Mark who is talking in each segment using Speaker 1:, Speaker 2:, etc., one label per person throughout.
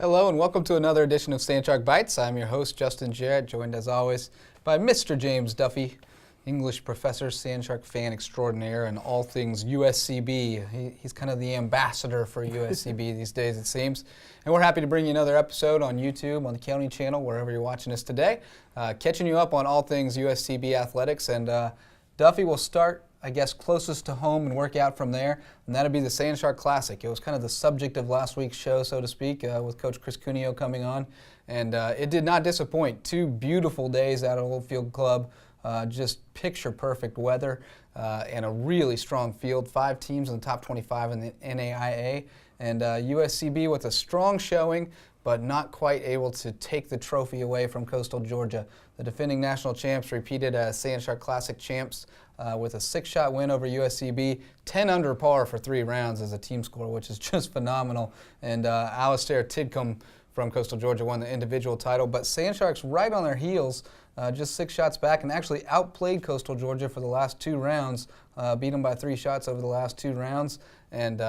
Speaker 1: Hello and welcome to another edition of Sand Shark Bites. I'm your host, Justin Jarrett, joined as always by Mr. James Duffy, English professor, Sand Shark fan extraordinaire, and all things USCB. He's kind of the ambassador for USCB these days, it seems. And we're happy to bring you another episode on YouTube, on the County Channel, wherever you're watching us today, catching you up on all things USCB Athletics. And Duffy will start, I guess, closest to home and work out from there, and that'll be the Sand Shark Classic. It was kind of the subject of last week's show, so to speak, with Coach Chris Cuneo coming on, and it did not disappoint. 2 beautiful days out at Old Field Club, just picture-perfect weather, and a really strong field. 5 teams in the top 25 in the NAIA, and USCB with a strong showing, but not quite able to take the trophy away from Coastal Georgia. The defending national champs repeated as Sand Shark Classic champs with a 6-shot win over USCB, 10 under par for 3 rounds as a team score, which is just phenomenal. And Alistair Tidcombe from Coastal Georgia won the individual title, but Sand Sharks right on their heels, just 6 shots back, and actually outplayed Coastal Georgia for the last 2 rounds, beat them by 3 shots over the last 2 rounds, and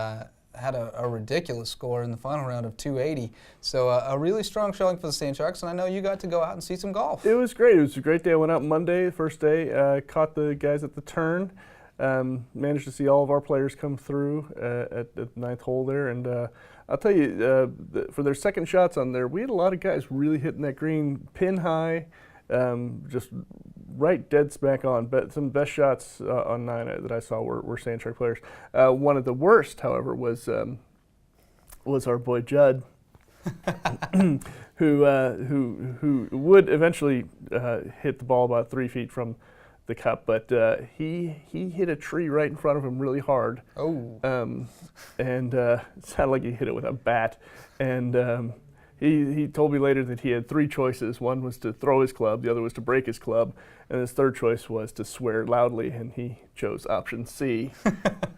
Speaker 1: had a ridiculous score in the final round of 280. So a really strong showing for the Sand Sharks, and I know you got to go out and see some golf.
Speaker 2: It was great. It was a great day. I went out Monday, the first day, caught the guys at the turn, managed to see all of our players come through at the 9th hole there, and I'll tell you, for their second shots on there, we had a lot of guys really hitting that green pin high, just right dead smack on. But some best shots on 9 that I saw were Sand Shark players. One of the worst, however, was our boy Judd, who would eventually hit the ball about 3 feet from the cup, but he hit a tree right in front of him really hard.
Speaker 1: Oh.
Speaker 2: And it sounded like he hit it with a bat. And he told me later that he had 3 choices. One was to throw his club, the other was to break his club, and his third choice was to swear loudly, and he chose option C.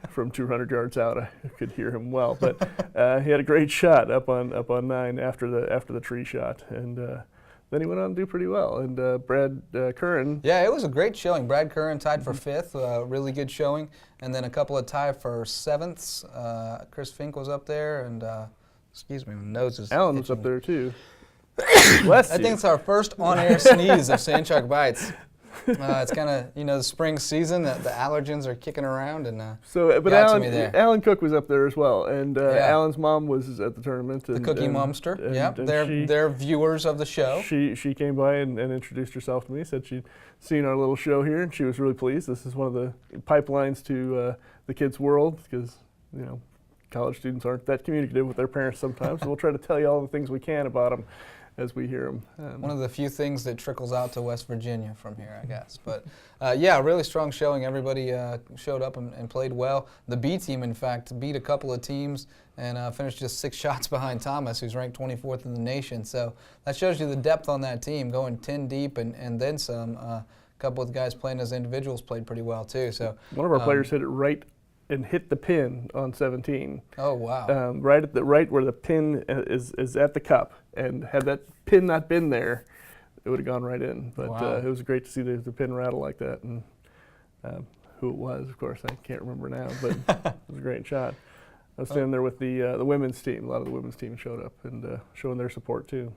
Speaker 2: From 200 yards out, I could hear him well. But he had a great shot up on 9 after the tree shot, and then he went on to do pretty well. And Brad Curran.
Speaker 1: Yeah, it was a great showing. Brad Curran tied for 5th, really good showing. And then a couple of tied for 7ths. Chris Fink was up there, and excuse me, my nose is
Speaker 2: Alan was up
Speaker 1: me.
Speaker 2: there too.
Speaker 1: I think it's our first on-air sneeze of Sand Shark Bites. It's kind of, the spring season, the allergens are kicking around, and
Speaker 2: but Alan Cook was up there as well, and Alan's mom was at the tournament.
Speaker 1: The Cookie Momster, they're viewers of the show.
Speaker 2: She came by and introduced herself to me, said she'd seen our little show here, and she was really pleased. This is one of the pipelines to the kids' world, because, college students aren't that communicative with their parents sometimes, so we'll try to tell you all the things we can about them as we hear them.
Speaker 1: One of the few things that trickles out to West Virginia from here, I guess. But really strong showing. Everybody showed up and played well. The B team, in fact, beat a couple of teams and finished just 6 shots behind Thomas, who's ranked 24th in the nation. So that shows you the depth on that team, going 10 deep and then some. A couple of the guys playing as individuals played pretty well, too. So
Speaker 2: one of our players hit it right and hit the pin on 17.
Speaker 1: Oh, wow.
Speaker 2: Right where the pin is at the cup, and had that pin not been there, it would have gone right in. But
Speaker 1: wow.
Speaker 2: It was great to see the pin rattle like that, and who it was, of course, I can't remember now, but it was a great shot. I was standing there with the women's team. A lot of the women's team showed up and showing their support too.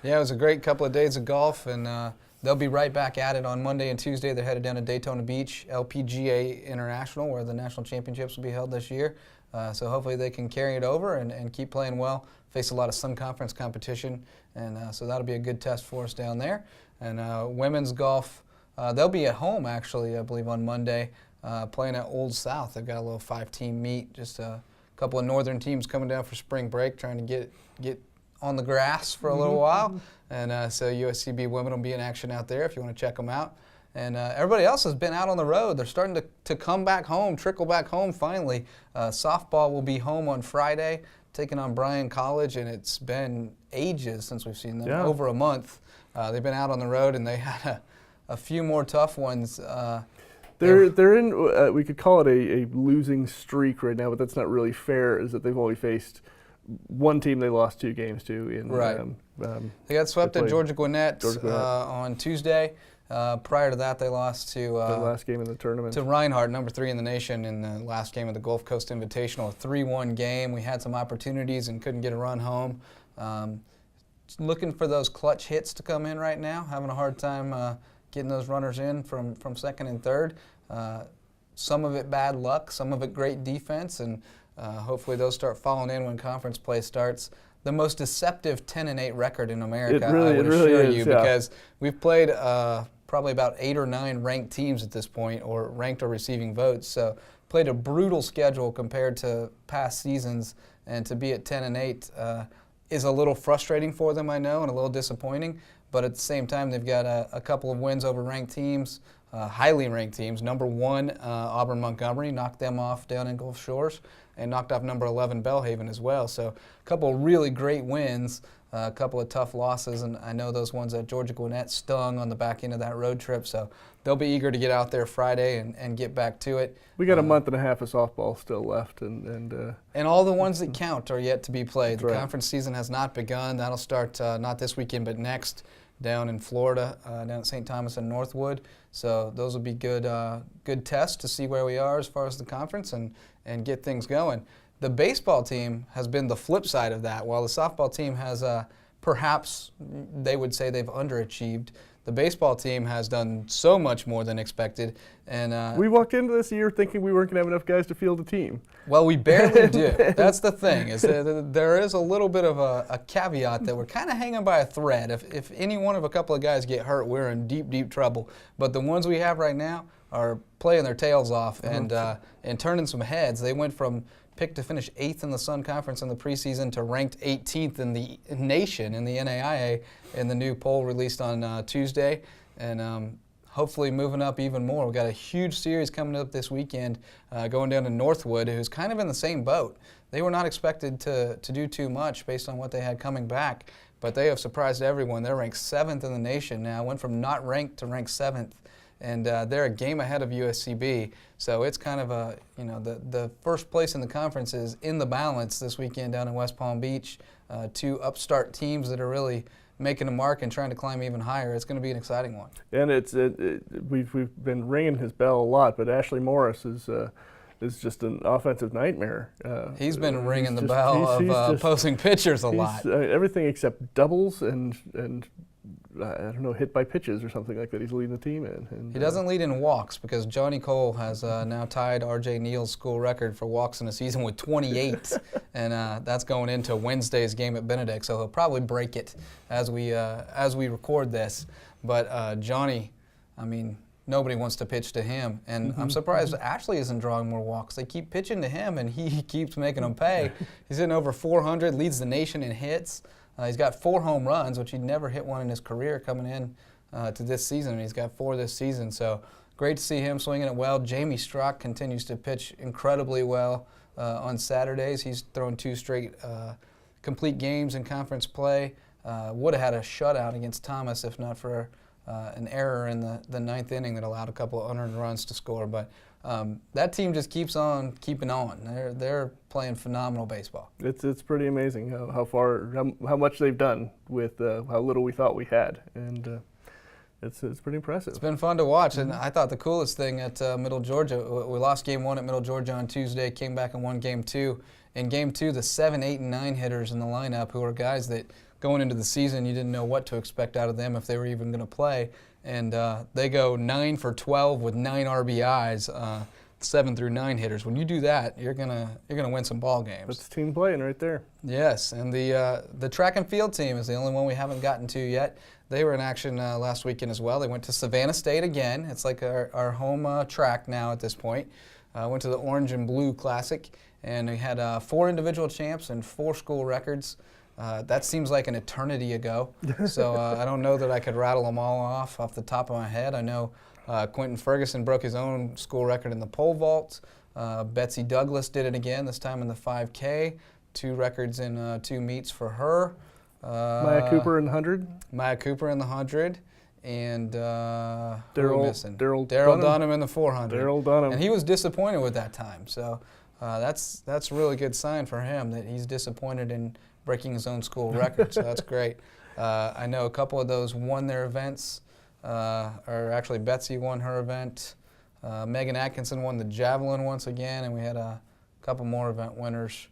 Speaker 1: Yeah, it was a great couple of days of golf, and they'll be right back at it on Monday and Tuesday. They're headed down to Daytona Beach, LPGA International, where the national championships will be held this year. So hopefully they can carry it over and keep playing well. Face a lot of Sun Conference competition, and so that'll be a good test for us down there. And women's golf, they'll be at home, actually, I believe, on Monday, playing at Old South. They've got a little 5-team meet, just a couple of northern teams coming down for spring break, trying to get on the grass for a little while. And so USCB women will be in action out there if you want to check them out. And everybody else has been out on the road. They're starting to come back home, trickle back home finally. Softball will be home on Friday, taking on Bryan College, and it's been ages since we've seen them, over a month. They've been out on the road, and they had a few more tough ones.
Speaker 2: They're in, we could call it a losing streak right now, but that's not really fair, is that they've only faced one team they lost 2 games to.
Speaker 1: Right. They got swept at Georgia Gwinnett on Tuesday. Prior to that, they lost to
Speaker 2: the last game in the tournament
Speaker 1: to Reinhardt, number 3 in the nation, in the last game of the Gulf Coast Invitational, a 3-1 game. We had some opportunities and couldn't get a run home. Just looking for those clutch hits to come in right now. Having a hard time getting those runners in from second and third. Some of it bad luck, some of it great defense, and hopefully those start falling in when conference play starts. The most deceptive 10-8 record in America, I would assure you, because we've played probably about 8 or 9 ranked teams at this point, or ranked or receiving votes. So played a brutal schedule compared to past seasons, and to be at 10-8 is a little frustrating for them, I know, and a little disappointing. But at the same time, they've got a couple of wins over ranked teams, highly ranked teams. Number 1, Auburn Montgomery, knocked them off down in Gulf Shores, and knocked off number 11 Belhaven as well. So a couple of really great wins, a couple of tough losses, and I know those ones at Georgia Gwinnett stung on the back end of that road trip. So they'll be eager to get out there Friday and get back to it.
Speaker 2: We got a month and a half of softball still left, and
Speaker 1: all the ones that count are yet to be played. The
Speaker 2: right.
Speaker 1: Conference season has not begun. That'll start not this weekend, but next, down in Florida, down at St. Thomas and Northwood. So those will be good tests to see where we are as far as the conference and get things going. The baseball team has been the flip side of that. While the softball team has perhaps, they would say they've underachieved, the baseball team has done so much more than expected. And
Speaker 2: we walked into this year thinking we weren't going to have enough guys to field a team.
Speaker 1: Well, we barely do. That's the thing. Is there is a little bit of a caveat that we're kind of hanging by a thread. If any one of a couple of guys get hurt, we're in deep, deep trouble. But the ones we have right now are playing their tails off and turning some heads. They went from picked to finish 8th in the Sun Conference in the preseason to ranked 18th in the nation in the NAIA in the new poll released on Tuesday. And hopefully moving up even more. We've got a huge series coming up this weekend going down to Northwood, who's kind of in the same boat. They were not expected to do too much based on what they had coming back, but they have surprised everyone. They're ranked 7th in the nation now, went from not ranked to ranked 7th. And they're a game ahead of USCB, so it's kind of a, the first place in the conference is in the balance this weekend down in West Palm Beach. 2 upstart teams that are really making a mark and trying to climb even higher. It's going to be an exciting one.
Speaker 2: And we've been ringing his bell a lot, but Ashley Morris is just an offensive nightmare.
Speaker 1: He's been ringing the bell of opposing pitchers a lot.
Speaker 2: Everything except doubles and I don't know, hit by pitches or something like that. He's leading the team in. And,
Speaker 1: he doesn't lead in walks because Johnny Cole has now tied R.J. Neal's school record for walks in a season with 28, and that's going into Wednesday's game at Benedict. So he'll probably break it as we record this. But Johnny, I mean, nobody wants to pitch to him, and I'm surprised Ashley isn't drawing more walks. They keep pitching to him, and he keeps making them pay. He's hitting over 400, leads the nation in hits. He's got 4 home runs, which he'd never hit one in his career coming in to this season, and he's got 4 this season. So great to see him swinging it well. Jamie Strock continues to pitch incredibly well on Saturdays. He's thrown 2 straight complete games in conference play. Would have had a shutout against Thomas if not for an error in the 9th inning that allowed a couple of unearned runs to score. But that team just keeps on keeping on. They're playing phenomenal baseball.
Speaker 2: It's pretty amazing how much they've done with how little we thought we had, and it's pretty impressive.
Speaker 1: It's been fun to watch, and I thought the coolest thing at Middle Georgia, we lost Game 1 at Middle Georgia on Tuesday, came back and won Game 2. In Game 2, the 7, 8, and 9 hitters in the lineup, who are guys that going into the season you didn't know what to expect out of them if they were even going to play. And they go 9 for 12 with 9 RBIs, 7 through 9 hitters. When you do that, you're gonna win some ball games.
Speaker 2: That's team playing right there.
Speaker 1: Yes, and the track and field team is the only one we haven't gotten to yet. They were in action last weekend as well. They went to Savannah State again. It's like our home track now at this point. Went to the Orange and Blue Classic, and we had 4 individual champs and 4 school records. That seems like an eternity ago, so I don't know that I could rattle them all off the top of my head. I know Quentin Ferguson broke his own school record in the pole vault. Betsy Douglas did it again, this time in the 5K. 2 records in 2 meets for her.
Speaker 2: Maya Cooper in the 100.
Speaker 1: Maya Cooper in the 100. And
Speaker 2: Daryl
Speaker 1: Dunham in the 400.
Speaker 2: Daryl Dunham.
Speaker 1: And he was disappointed with that time, so that's a really good sign for him that he's disappointed in breaking his own school record, so that's great. I know a couple of those won their events, or actually Betsy won her event. Megan Atkinson won the javelin once again, and we had a couple more event winners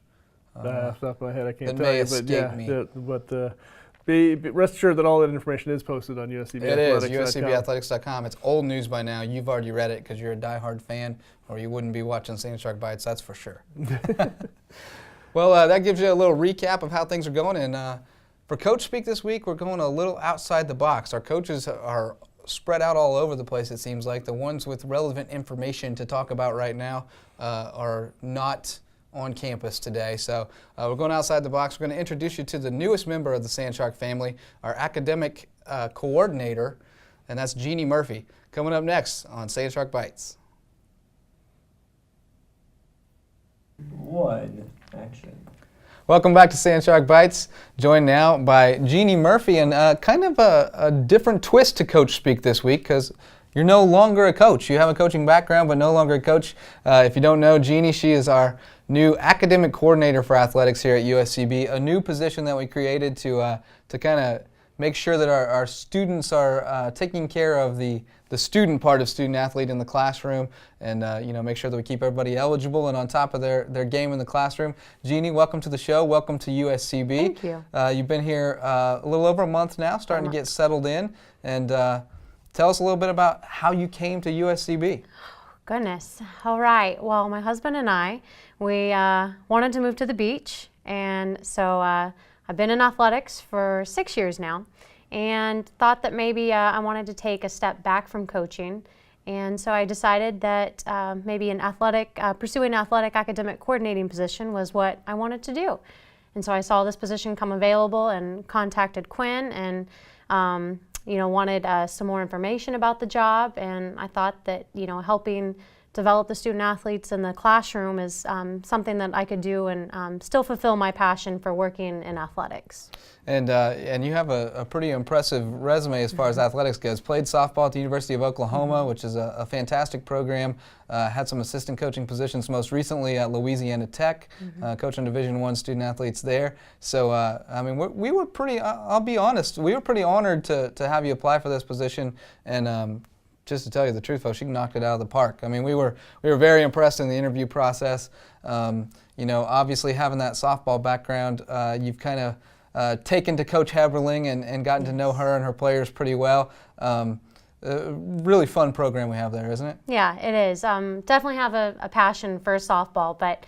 Speaker 2: Off the top of my head, I can't
Speaker 1: That
Speaker 2: tell
Speaker 1: may
Speaker 2: you, but
Speaker 1: escape me.
Speaker 2: but be rest assured that all that information is posted on USCB Athletics.
Speaker 1: It is, USCBathletics.com. It's old news by now. You've already read it because you're a diehard fan, or you wouldn't be watching Sand Shark Bites, that's for sure. Well, that gives you a little recap of how things are going. And for Coach Speak this week, we're going a little outside the box. Our coaches are spread out all over the place, it seems like. The ones with relevant information to talk about right now are not on campus today. So we're going outside the box. We're going to introduce you to the newest member of the Sand Shark family, our academic coordinator, and that's Jeannie Murphy. Coming up next on Sand Shark Bites.
Speaker 3: One, action.
Speaker 1: Welcome back to Sand Shark Bites, joined now by Jeannie Murphy, and kind of a different twist to Coach Speak this week because you're no longer a coach. You have a coaching background, but no longer a coach. If you don't know Jeannie, she is our new academic coordinator for athletics here at USCB, a new position that we created to kind of make sure that our students are taking care of the student part of student athlete in the classroom, and make sure that we keep everybody eligible and on top of their game in the classroom. Jeannie, welcome to the show. Welcome to USCB.
Speaker 4: Thank you.
Speaker 1: You've been here a little over a month now, starting to get settled in, and tell us a little bit about how you came to USCB.
Speaker 4: Goodness. All right. Well, my husband and I, we wanted to move to the beach, and so I've been in athletics for 6 years now, and thought that maybe I wanted to take a step back from coaching, and so I decided that maybe pursuing an athletic academic coordinating position was what I wanted to do. And so I saw this position come available and contacted Quinn and wanted some more information about the job, and I thought that helping develop the student athletes in the classroom is something that I could do and still fulfill my passion for working in athletics.
Speaker 1: And you have a pretty impressive resume as far as athletics goes. Played softball at the University of Oklahoma, which is a fantastic program. Had some assistant coaching positions most recently at Louisiana Tech, coaching Division I student athletes there. So, we were pretty, I'll be honest, we were pretty honored to have you apply for this position. And just to tell you the truth, folks, you knocked it out of the park. I mean, we were very impressed in the interview process. Obviously having that softball background, you've kind of taken to Coach Heberling and gotten to know her and her players pretty well. Really fun program we have there, isn't it? Yeah,
Speaker 4: it is. Definitely have a passion for softball, but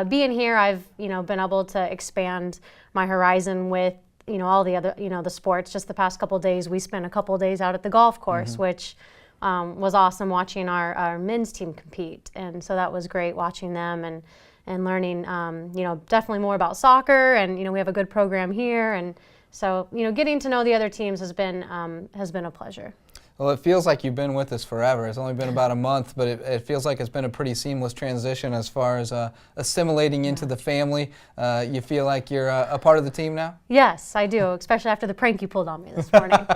Speaker 4: being here, I've been able to expand my horizon with all the other the sports. Just the past couple of days, we spent a couple of days out at the golf course, which was awesome watching our men's team compete, and so that was great watching them and learning definitely more about soccer, and we have a good program here, and so getting to know the other teams has been a pleasure.
Speaker 1: Well, it feels like you've been with us forever. It's only been about a month, but it feels like it's been a pretty seamless transition as far as assimilating into the family. You feel like you're a part of the team now?
Speaker 4: Yes, I do, especially after the prank you pulled on me this morning.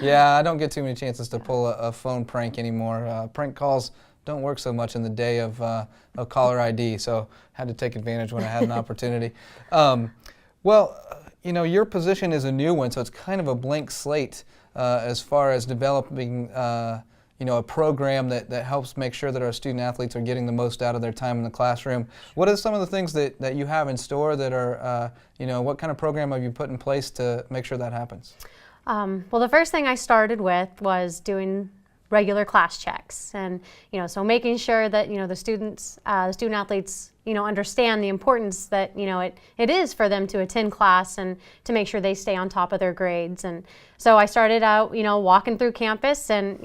Speaker 1: Yeah, I don't get too many chances to pull a phone prank anymore. Prank calls don't work so much in the day of caller ID, so had to take advantage when I had an opportunity. Your position is a new one, so it's kind of a blank slate as far as developing a program that helps make sure that our student athletes are getting the most out of their time in the classroom. What are some of the things that you have in store that are, what kind of program have you put in place to make sure that happens?
Speaker 4: Well, the first thing I started with was doing regular class checks, and so making sure that the student athletes understand the importance that it is for them to attend class and to make sure they stay on top of their grades. And so I started out walking through campus and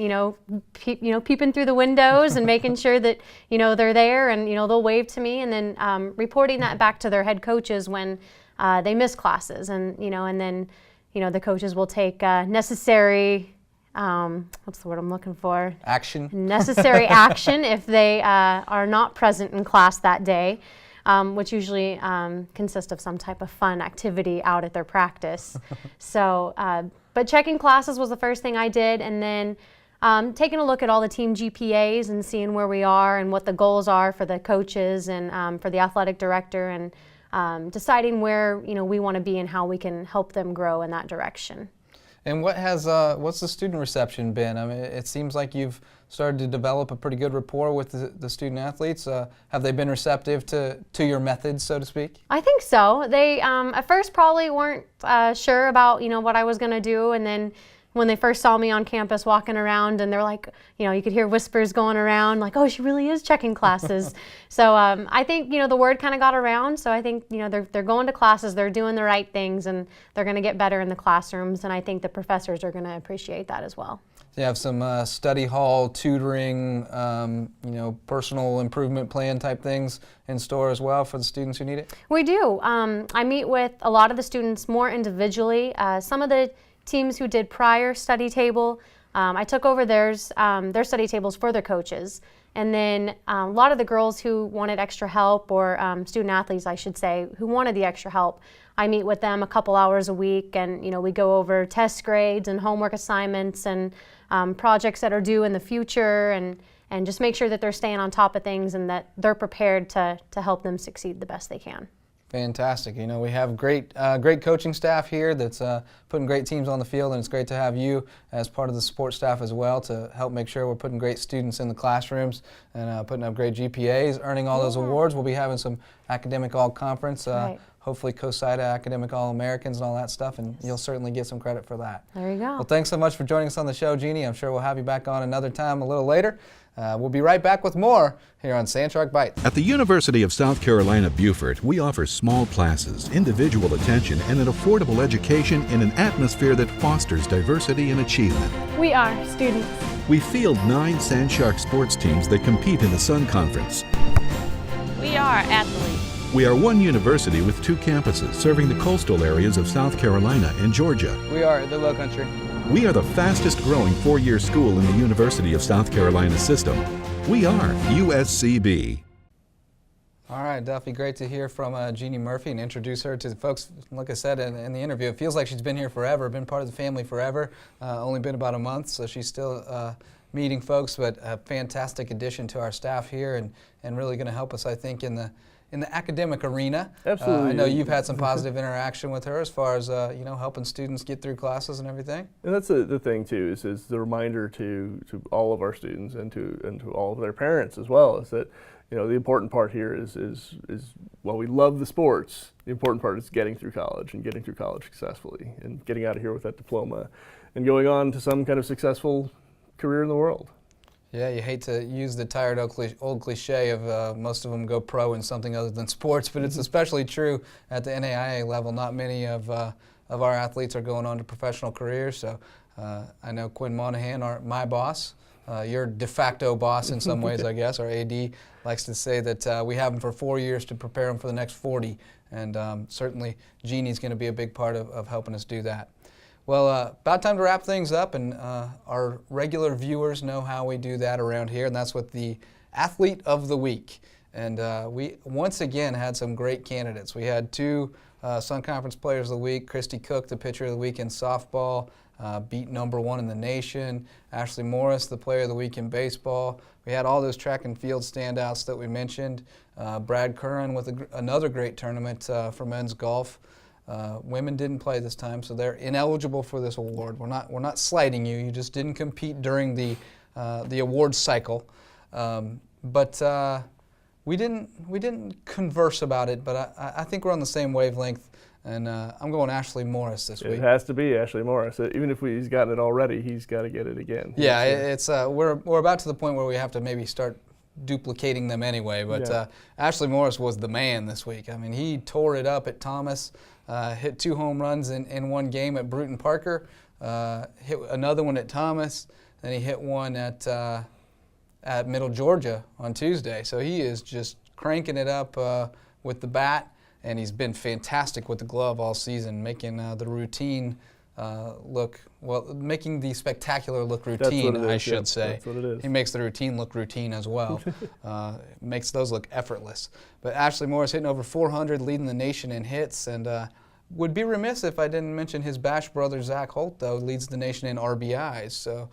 Speaker 4: peeping through the windows and making sure that they're there, and they'll wave to me, and then reporting that back to their head coaches when they miss classes, and then the coaches will take necessary what's the word I'm looking for?
Speaker 1: Action.
Speaker 4: Necessary action if they are not present in class that day, which usually consists of some type of fun activity out at their practice. So, but checking classes was the first thing I did, and then taking a look at all the team GPAs and seeing where we are and what the goals are for the coaches and for the athletic director, and deciding where we want to be and how we can help them grow in that direction.
Speaker 1: And what's the student reception been? I mean, it seems like you've started to develop a pretty good rapport with the student athletes. Have they been receptive to your methods, so to speak?
Speaker 4: I think so. They at first probably weren't sure about what I was going to do, and then when they first saw me on campus walking around, and they're like, you could hear whispers going around, like, oh, she really is checking classes. So I think the word kind of got around. So I think they're going to classes, they're doing the right things, and they're going to get better in the classrooms. And I think the professors are going to appreciate that as well.
Speaker 1: You have some study hall, tutoring, personal improvement plan type things in store as well for the students who need it? We do. I meet with a lot of the students more individually. Some of the teams who did prior study table, I took over their study tables for their coaches. And then a lot of the girls who wanted extra help, or student athletes, I should say, who wanted the extra help, I meet with them a couple hours a week, and we go over test grades and homework assignments and projects that are due in the future, and just make sure that they're staying on top of things and that they're prepared to help them succeed the best they can. Fantastic. We have great coaching staff here that's putting great teams on the field, and it's great to have you as part of the support staff as well to help make sure we're putting great students in the classrooms and putting up great GPAs, earning all those awards. We'll be having some academic all-conference, hopefully COSIDA academic all-Americans and all that stuff, and you'll certainly get some credit for that. There you go. Well, thanks so much for joining us on the show, Jeannie. I'm sure we'll have you back on another time a little later. We'll be right back with more here on Sand Shark Bites.
Speaker 3: At the University of South Carolina, Beaufort, we offer small classes, individual attention, and an affordable education in an atmosphere that fosters diversity and achievement.
Speaker 5: We are students.
Speaker 3: We field 9 Sand Shark sports teams that compete in the Sun Conference.
Speaker 5: We are athletes.
Speaker 3: We are one university with 2 campuses serving the coastal areas of South Carolina and Georgia.
Speaker 1: We are the Low Country.
Speaker 3: We are the fastest growing 4-year school in the University of South Carolina system. We are USCB.
Speaker 1: All right, Duffy, great to hear from Jeannie Murphy and introduce her to the folks. Like I said in the interview, it feels like she's been here forever, been part of the family forever, only been about a month, so she's still meeting folks, but a fantastic addition to our staff here and really going to help us, I think, in the academic arena.
Speaker 2: Absolutely.
Speaker 1: I know you've had some positive interaction with her as far as helping students get through classes and everything.
Speaker 2: And that's the thing too, is the reminder to all of our students and to all of their parents as well, is that the important part here is while we love the sports, the important part is getting through college and getting through college successfully and getting out of here with that diploma and going on to some kind of successful career in the world.
Speaker 1: Yeah, you hate to use the tired old cliche of most of them go pro in something other than sports, but it's especially true at the NAIA level. Not many of our athletes are going on to professional careers. So I know Quinn Monahan, my boss, your de facto boss in some ways, I guess, our AD, likes to say that we have them for 4 years to prepare them for the next 40. And certainly Jeannie's going to be a big part of helping us do that. Well, about time to wrap things up, and our regular viewers know how we do that around here, and that's with the Athlete of the Week. And we once again had some great candidates. We had 2 Sun Conference Players of the Week. Christy Cook, the Pitcher of the Week in softball, beat #1 in the nation. Ashley Morris, the Player of the Week in baseball. We had all those track and field standouts that we mentioned. Brad Curran with another great tournament for men's golf. Women didn't play this time, so they're ineligible for this award. We're not slighting you. You just didn't compete during the awards cycle. But we didn't converse about it. But I think we're on the same wavelength. And I'm going Ashley Morris this week.
Speaker 2: It has to be Ashley Morris. Even if he's gotten it already, he's got to get it again.
Speaker 1: Yeah, it's we're about to the point where we have to maybe start duplicating them anyway. But Ashley Morris was the man this week. I mean, he tore it up at Thomas. Hit 2 home runs in one game at Bruton Parker, hit another one at Thomas, then he hit one at Middle Georgia on Tuesday. So he is just cranking it up with the bat, and he's been fantastic with the glove all season, making the routine making the spectacular look routine, I should say.
Speaker 2: That's what it is.
Speaker 1: He makes the routine look routine as well. Makes those look effortless. But Ashley Morris hitting over 400, leading the nation in hits, and would be remiss if I didn't mention his Bash brother, Zach Holt, though, leads the nation in RBIs. So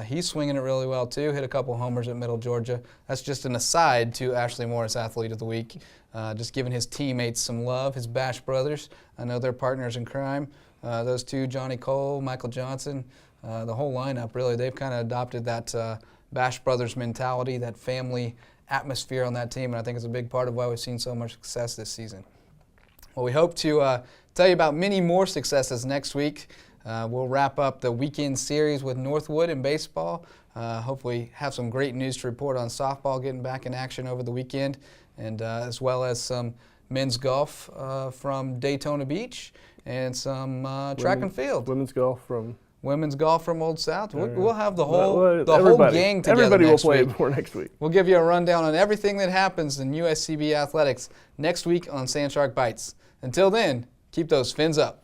Speaker 1: he's swinging it really well, too. Hit a couple homers at Middle Georgia. That's just an aside to Ashley Morris, Athlete of the Week. Just giving his teammates some love, his Bash brothers. I know they're partners in crime. Those two, Johnny Cole, Michael Johnson, the whole lineup, really, they've kind of adopted that Bash Brothers mentality, that family atmosphere on that team, and I think it's a big part of why we've seen so much success this season. Well, we hope to tell you about many more successes next week. We'll wrap up the weekend series with Northwood in baseball. Hopefully have some great news to report on softball getting back in action over the weekend, and as well as some men's golf from Daytona Beach and some track and field.
Speaker 2: Women's golf from
Speaker 1: Old South. We'll have the
Speaker 2: Well,
Speaker 1: whole gang together
Speaker 2: Everybody will
Speaker 1: next
Speaker 2: play
Speaker 1: week.
Speaker 2: before next week.
Speaker 1: We'll give you a rundown on everything that happens in USCB Athletics next week on Sand Shark Bites. Until then, keep those fins up.